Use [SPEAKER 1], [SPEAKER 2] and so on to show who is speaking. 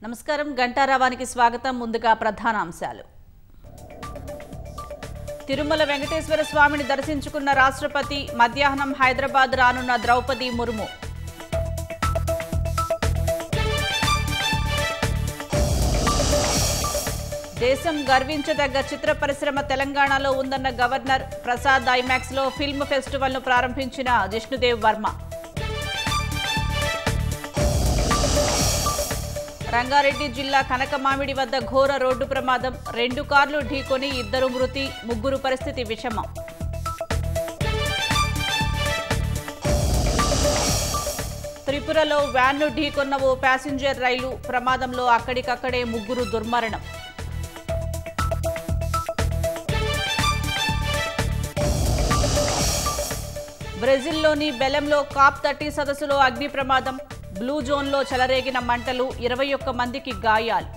[SPEAKER 1] నమస్కారం గంటారావానికి స్వాగతం. ముందుగా ప్రధాన అంశాలు. తిరుమల వెంకటేశ్వర స్వామిని దర్శించుకున్న రాష్ట్రపతి. మధ్యాహ్నం హైదరాబాద్ రానున్న ద్రౌపది ముర్ము. దేశం గర్వించదగ్గ చిత్ర పరిశ్రమ తెలంగాణలో ఉందన్న గవర్నర్. ప్రసాద్ ఐమాక్స్ లో ఫిల్మ్ ఫెస్టివల్ ను ప్రారంభించిన జిష్ణుదేవ్ వర్మ. రంగారెడ్డి జిల్లా కనకమామిడి వద్ద ఘోర రోడ్డు ప్రమాదం. 2 కార్లు ఢీకొని 2 మృతి, 3 పరిస్థితి విషమం. త్రిపురలో వ్యాన్ను ఢీకొన్న ఓ ప్యాసింజర్ రైలు ప్రమాదంలో అక్కడికక్కడే 3 దుర్మరణం. బ్రెజిల్లోని బెలెంలో COP30 సదస్సులో అగ్ని ప్రమాదం. బ్లూ జోన్లో చెలరేగిన మంటలు, 21 మందికి గాయాలు.